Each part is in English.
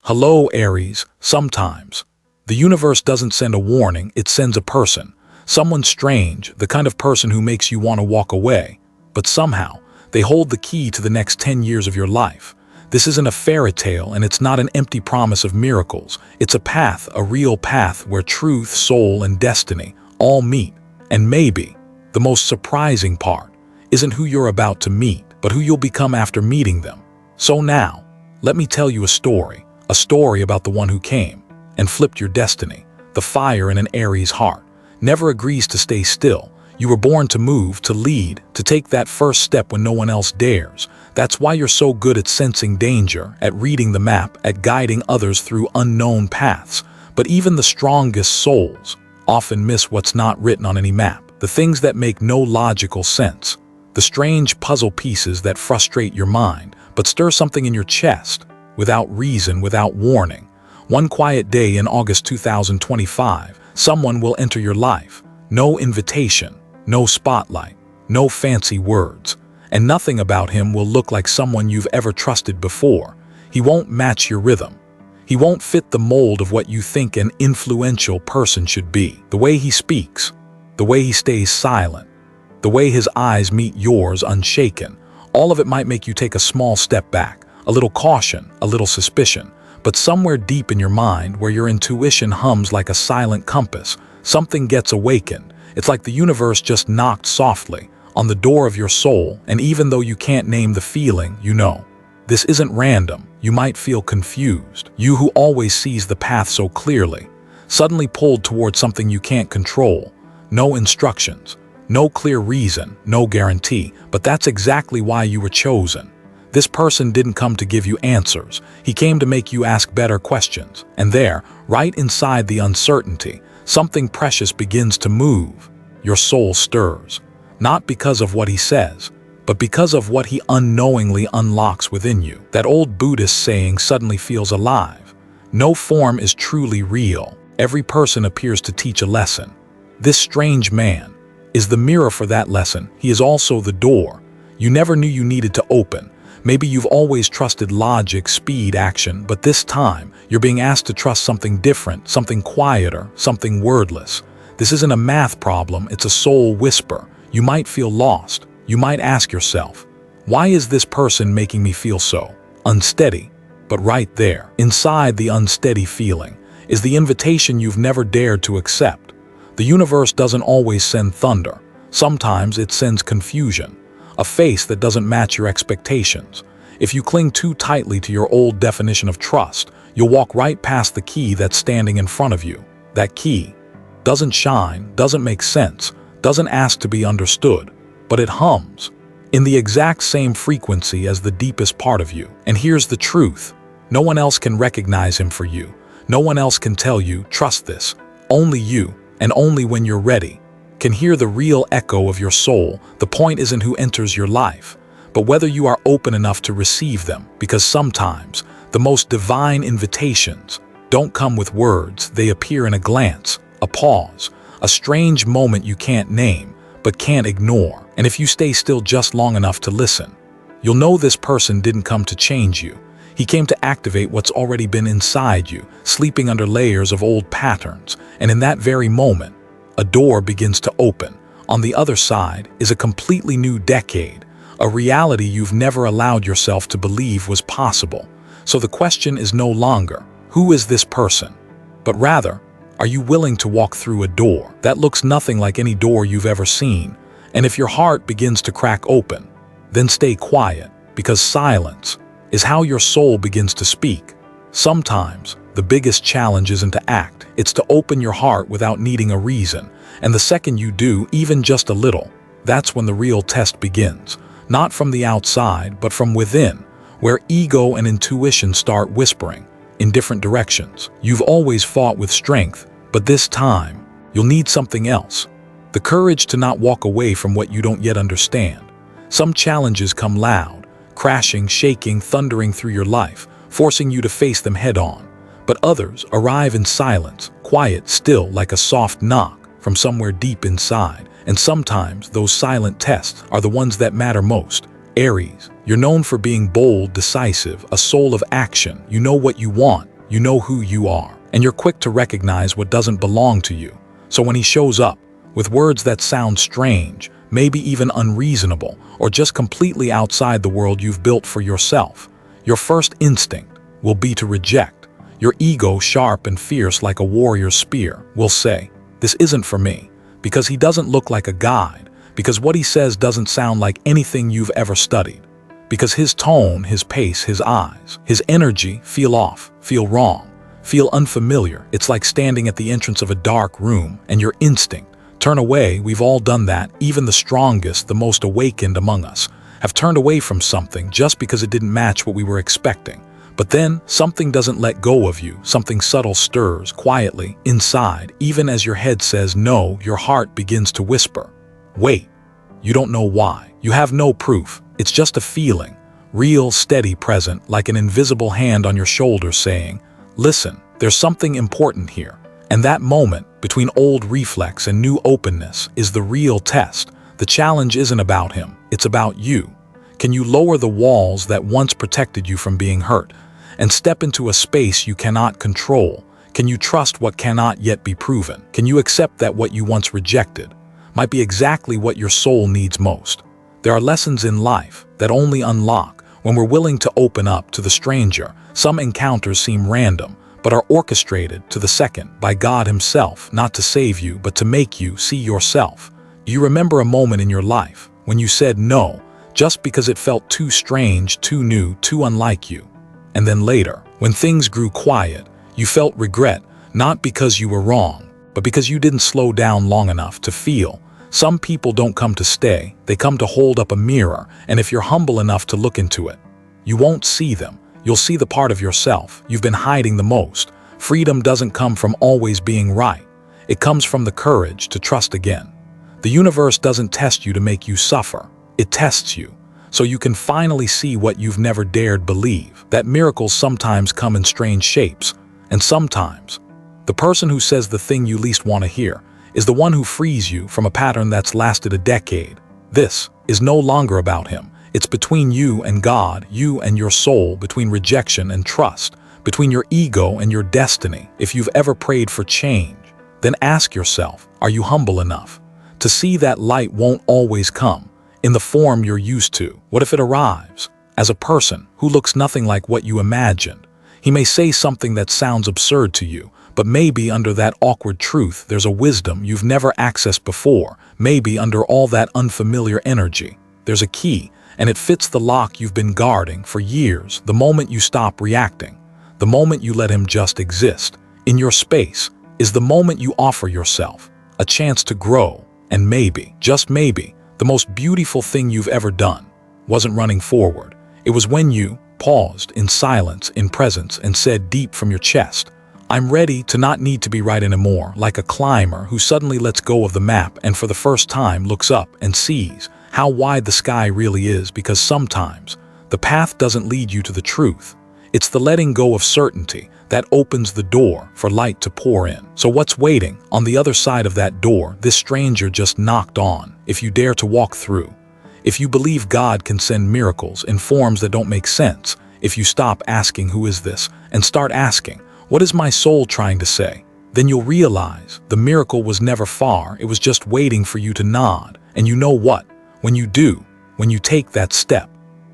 Hello, Aries. Sometimes the universe doesn't send a warning, it sends a person. Someone strange, the kind of person who makes you want to walk away. But somehow, they hold the key to the next 10 years of your life. This isn't a fairy tale, and it's not an empty promise of miracles. It's a path, a real path where truth, soul, and destiny all meet. And maybe the most surprising part isn't who you're about to meet, but who you'll become after meeting them. So now, let me tell you a story about the one who came and flipped your destiny. The fire in an Aries heart never agrees to stay still. You were born to move, to lead, to take that first step when no one else dares. That's why you're so good at sensing danger, at reading the map, at guiding others through unknown paths. But even the strongest souls often miss what's not written on any map, the things that make no logical sense, the strange puzzle pieces that frustrate your mind but stir something in your chest without reason, without warning. One quiet day in August 2025, someone will enter your life. No invitation, no spotlight, no fancy words, and nothing about him will look like someone you've ever trusted before. He won't match your rhythm. He won't fit the mold of what you think an influential person should be. The way he speaks, the way he stays silent, the way his eyes meet yours unshaken, all of it might make you take a small step back, a little caution, a little suspicion. But somewhere deep in your mind, where your intuition hums like a silent compass, something gets awakened. It's like the universe just knocked softly on the door of your soul, and even though you can't name the feeling, you know. This isn't random. You might feel confused. You who always sees the path so clearly, suddenly pulled towards something you can't control. No instructions, no clear reason, no guarantee, but that's exactly why you were chosen. This person didn't come to give you answers. He came to make you ask better questions. And there, right inside the uncertainty, something precious begins to move. Your soul stirs, not because of what he says, but because of what he unknowingly unlocks within you. That old Buddhist saying suddenly feels alive. No form is truly real. Every person appears to teach a lesson. This strange man is the mirror for that lesson. He is also the door you never knew you needed to open. Maybe you've always trusted logic, speed, action, but this time you're being asked to trust something different, something quieter, something wordless. This isn't a math problem, it's a soul whisper. You might feel lost. You might ask yourself, why is this person making me feel so unsteady? But right there, inside the unsteady feeling, is the invitation you've never dared to accept. The universe doesn't always send thunder. Sometimes it sends confusion. A face that doesn't match your expectations. If you cling too tightly to your old definition of trust, you'll walk right past the key that's standing in front of you. That key doesn't shine, doesn't make sense, doesn't ask to be understood, but it hums in the exact same frequency as the deepest part of you. And here's the truth. No one else can recognize him for you. No one else can tell you, trust this. Only you, and only when you're ready, can hear the real echo of your soul. The point isn't who enters your life, but whether you are open enough to receive them, because sometimes the most divine invitations don't come with words, they appear in a glance, a pause, a strange moment you can't name, but can't ignore. And if you stay still just long enough to listen, you'll know this person didn't come to change you. He came to activate what's already been inside you, sleeping under layers of old patterns, and in that very moment, a door begins to open. On the other side is a completely new decade, a reality you've never allowed yourself to believe was possible. So the question is no longer, who is this person? But rather, are you willing to walk through a door that looks nothing like any door you've ever seen? And if your heart begins to crack open, then stay quiet, because silence is how your soul begins to speak. Sometimes, the biggest challenge isn't to act, it's to open your heart without needing a reason. And the second you do, even just a little, that's when the real test begins. Not from the outside, but from within, where ego and intuition start whispering in different directions. You've always fought with strength, but this time, you'll need something else. The courage to not walk away from what you don't yet understand. Some challenges come loud, crashing, shaking, thundering through your life, forcing you to face them head-on. But others arrive in silence, quiet, still, like a soft knock from somewhere deep inside. And sometimes those silent tests are the ones that matter most. Aries, you're known for being bold, decisive, a soul of action. You know what you want, you know who you are, and you're quick to recognize what doesn't belong to you. So when he shows up, with words that sound strange, maybe even unreasonable, or just completely outside the world you've built for yourself, your first instinct will be to reject. Your ego, sharp and fierce like a warrior's spear, will say, "This isn't for me," because he doesn't look like a guide, because what he says doesn't sound like anything you've ever studied, because his tone, his pace, his eyes, his energy feel off, feel wrong, feel unfamiliar. It's like standing at the entrance of a dark room and your instinct, turn away. We've all done that. Even the strongest, the most awakened among us have turned away from something just because it didn't match what we were expecting. But then something doesn't let go of you. Something subtle stirs quietly inside. Even as your head says no, your heart begins to whisper, "Wait." You don't know why. You have no proof. It's just a feeling, real, steady, present, like an invisible hand on your shoulder saying, "Listen, there's something important here." And that moment, between old reflex and new openness, is the real test. The challenge isn't about him, it's about you. Can you lower the walls that once protected you from being hurt, and step into a space you cannot control? Can you trust what cannot yet be proven? Can you accept that what you once rejected might be exactly what your soul needs most? There are lessons in life that only unlock when we're willing to open up to the stranger. Some encounters seem random, but are orchestrated to the second by God himself, not to save you, but to make you see yourself. You remember a moment in your life when you said no, just because it felt too strange, too new, too unlike you. And then later, when things grew quiet, you felt regret, not because you were wrong, but because you didn't slow down long enough to feel. Some people don't come to stay, they come to hold up a mirror, and if you're humble enough to look into it, you won't see them. You'll see the part of yourself you've been hiding the most. Freedom doesn't come from always being right. It comes from the courage to trust again. The universe doesn't test you to make you suffer. It tests you so you can finally see what you've never dared believe. That miracles sometimes come in strange shapes, and sometimes the person who says the thing you least want to hear is the one who frees you from a pattern that's lasted a decade. This is no longer about him. It's between you and God, you and your soul, between rejection and trust, between your ego and your destiny. If you've ever prayed for change, then ask yourself, are you humble enough to see that light won't always come in the form you're used to? What if it arrives as a person who looks nothing like what you imagined? He may say something that sounds absurd to you, but maybe under that awkward truth there's a wisdom you've never accessed before. Maybe under all that unfamiliar energy there's a key, and it fits the lock you've been guarding for years. The moment you stop reacting, the moment you let him just exist in your space, is the moment you offer yourself a chance to grow. And maybe, just maybe, the most beautiful thing you've ever done wasn't running forward. It was when you paused in silence, in presence, and said deep from your chest, "I'm ready to not need to be right anymore," like a climber who suddenly lets go of the map and for the first time looks up and sees how wide the sky really is, because sometimes the path doesn't lead you to the truth. It's the letting go of certainty that opens the door for light to pour in. So what's waiting on the other side of that door this stranger just knocked on? If you dare to walk through, if you believe God can send miracles in forms that don't make sense, if you stop asking who is this and start asking, what is my soul trying to say? Then you'll realize the miracle was never far. It was just waiting for you to nod. And you know what? When you do, when you take that step,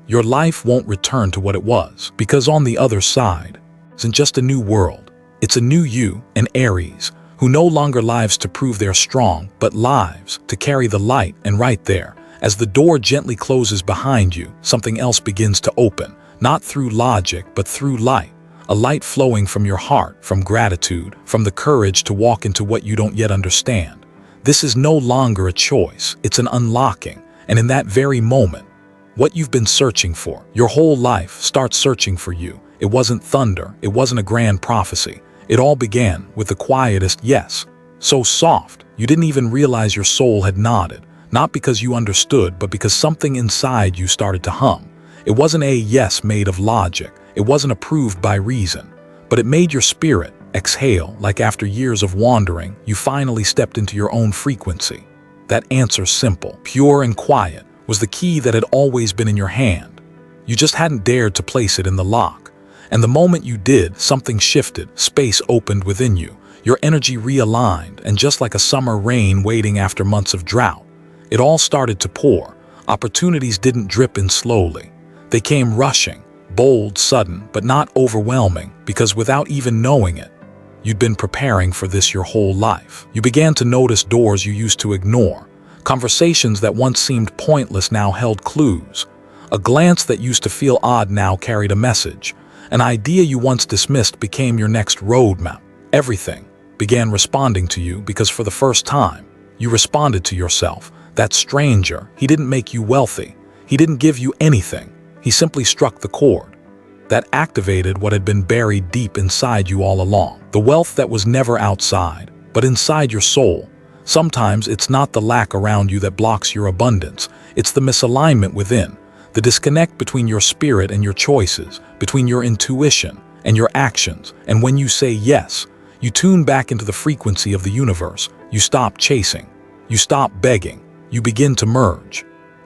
your life won't return to what it was, because on the other side isn't just a new world. It's a new you, an Aries, who no longer lives to prove they're strong, but lives to carry the light. And right there, as the door gently closes behind you, something else begins to open, not through logic, but through light. A light flowing from your heart, from gratitude, from the courage to walk into what you don't yet understand. This is no longer a choice, it's an unlocking. And in that very moment, what you've been searching for, your whole life starts searching for you. It wasn't thunder, it wasn't a grand prophecy. It all began with the quietest yes, so soft you didn't even realize your soul had nodded, not because you understood, but because something inside you started to hum. It wasn't a yes made of logic, it wasn't approved by reason, but it made your spirit exhale, like after years of wandering, you finally stepped into your own frequency. That answer, simple, pure, and quiet, was the key that had always been in your hand. You just hadn't dared to place it in the lock. And the moment you did, something shifted, space opened within you, your energy realigned, and just like a summer rain waiting after months of drought, it all started to pour. Opportunities didn't drip in slowly. They came rushing, bold, sudden, but not overwhelming, because without even knowing it, you'd been preparing for this your whole life. You began to notice doors you used to ignore. Conversations that once seemed pointless now held clues. A glance that used to feel odd now carried a message. An idea you once dismissed became your next roadmap. Everything began responding to you because for the first time, you responded to yourself. That stranger, he didn't make you wealthy. He didn't give you anything. He simply struck the chord that activated what had been buried deep inside you all along. The wealth that was never outside, but inside your soul. Sometimes it's not the lack around you that blocks your abundance. It's the misalignment within, the disconnect between your spirit and your choices, between your intuition and your actions. And when you say yes, you tune back into the frequency of the universe. You stop chasing. You stop begging. You begin to merge.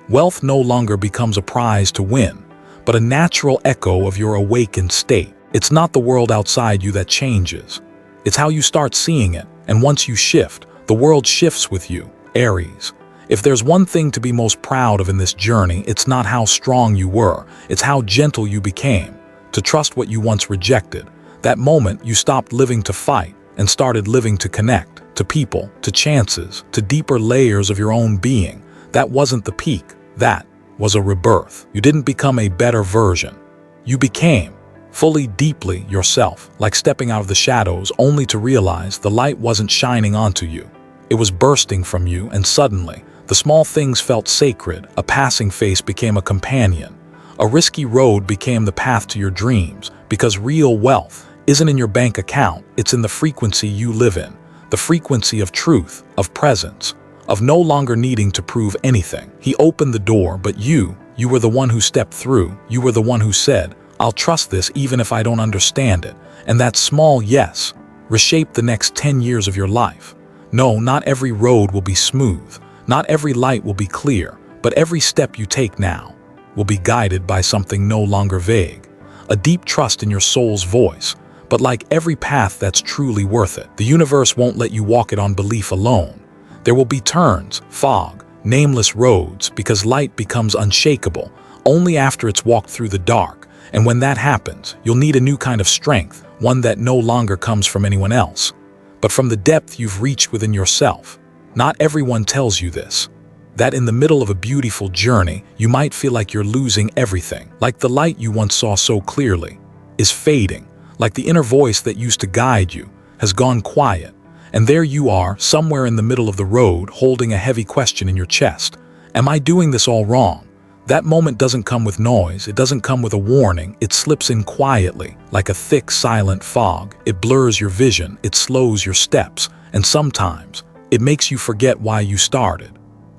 Wealth no longer becomes a prize to win, but a natural echo of your awakened state. It's not the world outside you that changes. It's how you start seeing it, and once you shift, the world shifts with you. Aries. If there's one thing to be most proud of in this journey, it's not how strong you were, it's how gentle you became, to trust what you once rejected. That moment, you stopped living to fight and started living to connect, to people, to chances, to deeper layers of your own being. That wasn't the peak. That was a rebirth. You didn't become a better version. You became fully, deeply yourself, like stepping out of the shadows only to realize the light wasn't shining onto you. It was bursting from you, and suddenly, the small things felt sacred. A passing face became a companion. A risky road became the path to your dreams, because real wealth isn't in your bank account, it's in the frequency you live in. The frequency of truth, of presence, of no longer needing to prove anything. He opened the door, but you were the one who stepped through. You were the one who said, I'll trust this even if I don't understand it. And that small yes reshaped the next 10 years of your life. No, not every road will be smooth. Not every light will be clear, but every step you take now will be guided by something no longer vague. A deep trust in your soul's voice. But like every path that's truly worth it, the universe won't let you walk it on belief alone. There will be turns, fog, nameless roads, because light becomes unshakable only after it's walked through the dark. And when that happens, you'll need a new kind of strength, one that no longer comes from anyone else, but from the depth you've reached within yourself. Not everyone tells you this, that in the middle of a beautiful journey, you might feel like you're losing everything, like the light you once saw so clearly is fading, like the inner voice that used to guide you has gone quiet. And there you are, somewhere in the middle of the road, holding a heavy question in your chest. Am I doing this all wrong? That moment doesn't come with noise, it doesn't come with a warning, it slips in quietly, like a thick, silent fog. It blurs your vision, it slows your steps, and sometimes it makes you forget why you started.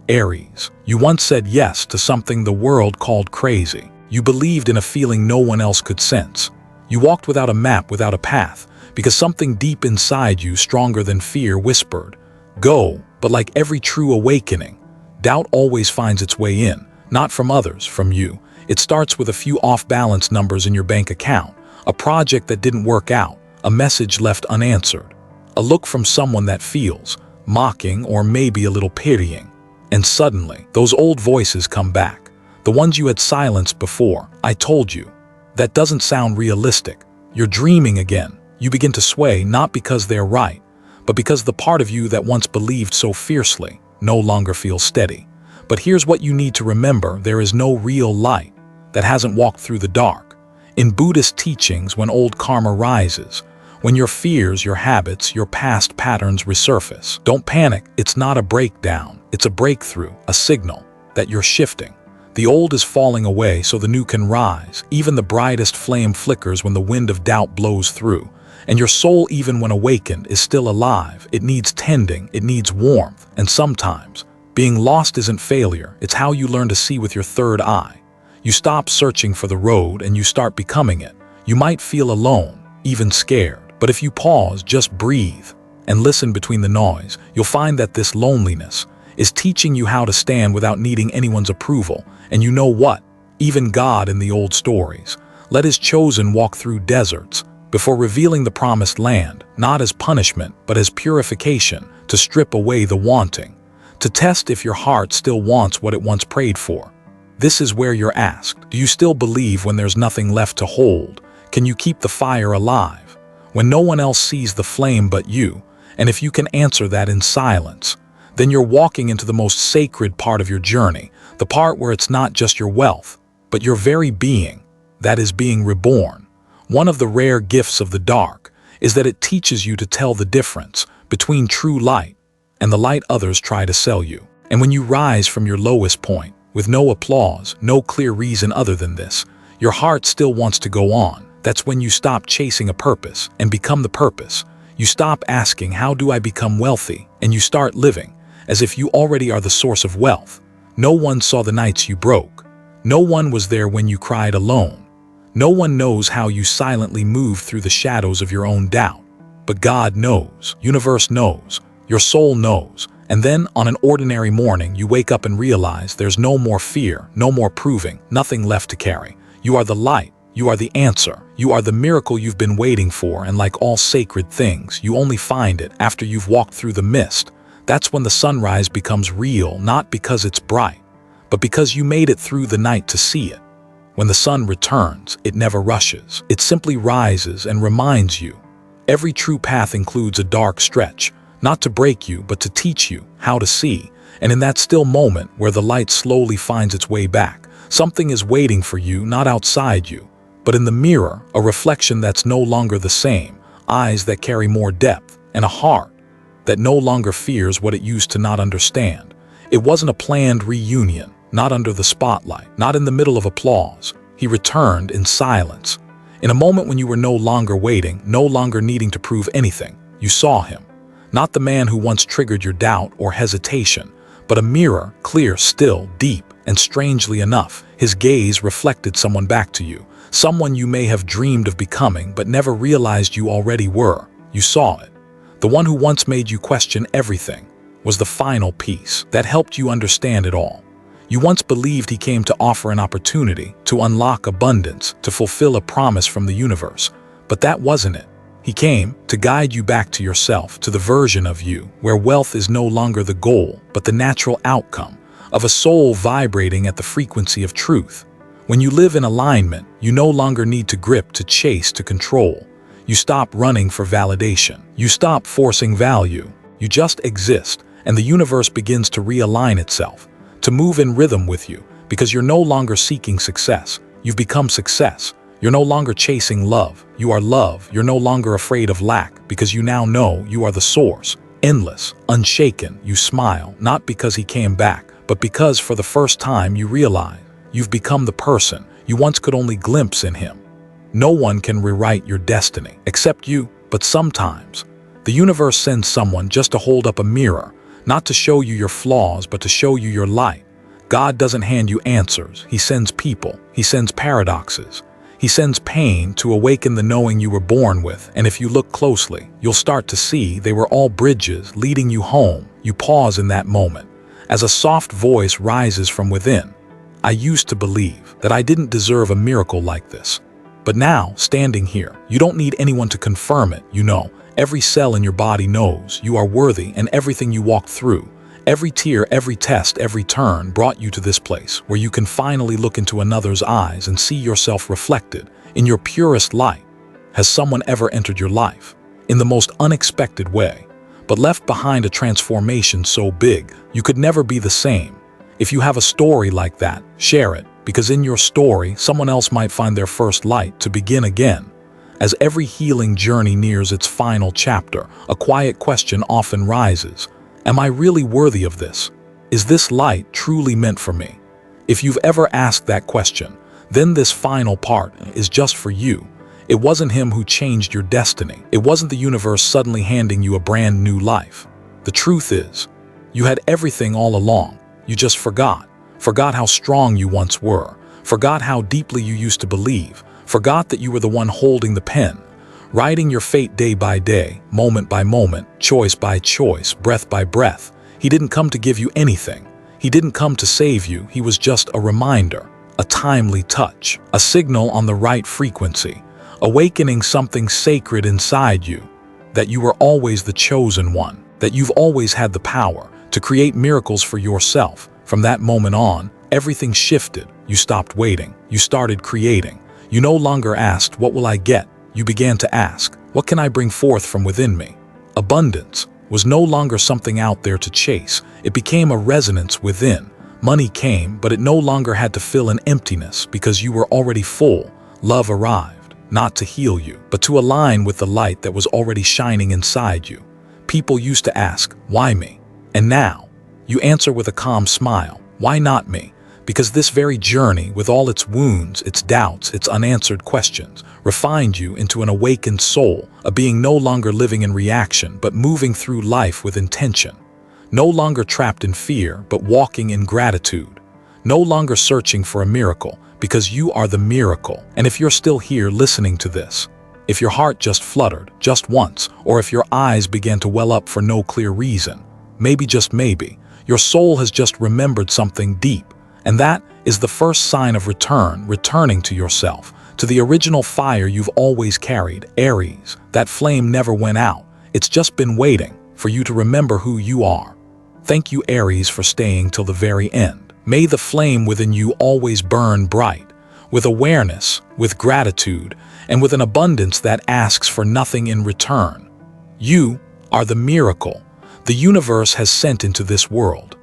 Aries, you once said yes to something the world called crazy. You believed in a feeling no one else could sense. You walked without a map, without a path, because something deep inside you, stronger than fear, whispered, go. But like every true awakening, doubt always finds its way in, not from others, from you. It starts with a few off-balance numbers in your bank account, a project that didn't work out, a message left unanswered, a look from someone that feels mocking or maybe a little pitying. And suddenly, those old voices come back, the ones you had silenced before. I told you. That doesn't sound realistic. You're dreaming again. You begin to sway, not because they're right, but because the part of you that once believed so fiercely no longer feels steady. But here's what you need to remember: there is no real light that hasn't walked through the dark. In Buddhist teachings, when old karma rises, when your fears, your habits, your past patterns resurface, don't panic. It's not a breakdown, it's a breakthrough, a signal that you're shifting. The old is falling away so the new can rise. Even the brightest flame flickers when the wind of doubt blows through. And your soul, even when awakened, is still alive. It needs tending, it needs warmth. And sometimes, being lost isn't failure, it's how you learn to see with your third eye. You stop searching for the road and you start becoming it. You might feel alone, even scared. But if you pause, just breathe, and listen between the noise, you'll find that this loneliness is teaching you how to stand without needing anyone's approval. And you know what? Even God in the old stories let his chosen walk through deserts, before revealing the promised land, not as punishment but as purification, to strip away the wanting, to test if your heart still wants what it once prayed for. This is where you're asked, do you still believe when there's nothing left to hold? Can you keep the fire alive when no one else sees the flame but you? And if you can answer that in silence, then you're walking into the most sacred part of your journey, the part where it's not just your wealth, but your very being, that is being reborn. One of the rare gifts of the dark is that it teaches you to tell the difference between true light and the light others try to sell you. And when you rise from your lowest point, with no applause, no clear reason other than this, your heart still wants to go on. That's when you stop chasing a purpose and become the purpose. You stop asking, how do I become wealthy? And you start living as if you already are the source of wealth. No one saw the nights you broke. No one was there when you cried alone. No one knows how you silently move through the shadows of your own doubt. But God knows, universe knows, your soul knows. And then, on an ordinary morning, you wake up and realize there's no more fear, no more proving, nothing left to carry. You are the light. You are the answer. You are the miracle you've been waiting for, and like all sacred things, you only find it after you've walked through the mist. That's when the sunrise becomes real, not because it's bright, but because you made it through the night to see it. When the sun returns, it never rushes. It simply rises and reminds you. Every true path includes a dark stretch, not to break you, but to teach you how to see. And in that still moment where the light slowly finds its way back, something is waiting for you, not outside you, but in the mirror, a reflection that's no longer the same, eyes that carry more depth, and a heart that no longer fears what it used to not understand. It wasn't a planned reunion, not under the spotlight, not in the middle of applause. He returned in silence. In a moment when you were no longer waiting, no longer needing to prove anything, you saw him. Not the man who once triggered your doubt or hesitation, but a mirror, clear, still, deep, and strangely enough, his gaze reflected someone back to you. Someone you may have dreamed of becoming but never realized you already were. You saw it. The one who once made you question everything was the final piece that helped you understand it all. You once believed he came to offer an opportunity, to unlock abundance, to fulfill a promise from the universe. But that wasn't it. He came to guide you back to yourself, to the version of you where wealth is no longer the goal, but the natural outcome of a soul vibrating at the frequency of truth. When you live in alignment, you no longer need to grip, to chase, to control. You stop running for validation. You stop forcing value. You just exist, and the universe begins to realign itself, to move in rhythm with you, because you're no longer seeking success. You've become success. You're no longer chasing love. You are love. You're no longer afraid of lack, because you now know you are the source. Endless, unshaken, you smile, not because he came back, but because for the first time you realize you've become the person you once could only glimpse in him. No one can rewrite your destiny, except you, but sometimes the universe sends someone just to hold up a mirror, not to show you your flaws, but to show you your light. God doesn't hand you answers. He sends people. He sends paradoxes. He sends pain to awaken the knowing you were born with, and if you look closely, you'll start to see they were all bridges leading you home. You pause in that moment, as a soft voice rises from within. I used to believe that I didn't deserve a miracle like this. But now, standing here, you don't need anyone to confirm it. You know, every cell in your body knows you are worthy, and everything you walked through, every tear, every test, every turn brought you to this place where you can finally look into another's eyes and see yourself reflected in your purest light. Has someone ever entered your life in the most unexpected way, but left behind a transformation so big you could never be the same? If you have a story like that, share it, because in your story, someone else might find their first light to begin again. As every healing journey nears its final chapter, a quiet question often rises. Am I really worthy of this? Is this light truly meant for me? If you've ever asked that question, then this final part is just for you. It wasn't him who changed your destiny. It wasn't the universe suddenly handing you a brand new life. The truth is, you had everything all along. You just forgot how strong you once were, forgot how deeply you used to believe, forgot that you were the one holding the pen, writing your fate day by day, moment by moment, choice by choice, breath by breath. He didn't come to give you anything. He didn't come to save you. He was just a reminder, a timely touch, a signal on the right frequency, awakening something sacred inside you, that you were always the chosen one, that you've always had the power to create miracles for yourself. From that moment on, everything shifted. You stopped waiting. You started creating. You no longer asked, "What will I get?" You began to ask, "What can I bring forth from within me?" Abundance was no longer something out there to chase. It became a resonance within. Money came, but it no longer had to fill an emptiness because you were already full. Love arrived, not to heal you, but to align with the light that was already shining inside you. People used to ask, "Why me?" And now, you answer with a calm smile, "Why not me?" Because this very journey, with all its wounds, its doubts, its unanswered questions, refined you into an awakened soul, a being no longer living in reaction, but moving through life with intention. No longer trapped in fear, but walking in gratitude. No longer searching for a miracle, because you are the miracle. And if you're still here listening to this, if your heart just fluttered, just once, or if your eyes began to well up for no clear reason, maybe, just maybe, your soul has just remembered something deep. And that is the first sign of returning to yourself, to the original fire you've always carried, Aries. That flame never went out. It's just been waiting for you to remember who you are. Thank you, Aries, for staying till the very end. May the flame within you always burn bright, with awareness, with gratitude, and with an abundance that asks for nothing in return. You are the miracle the universe has sent into this world.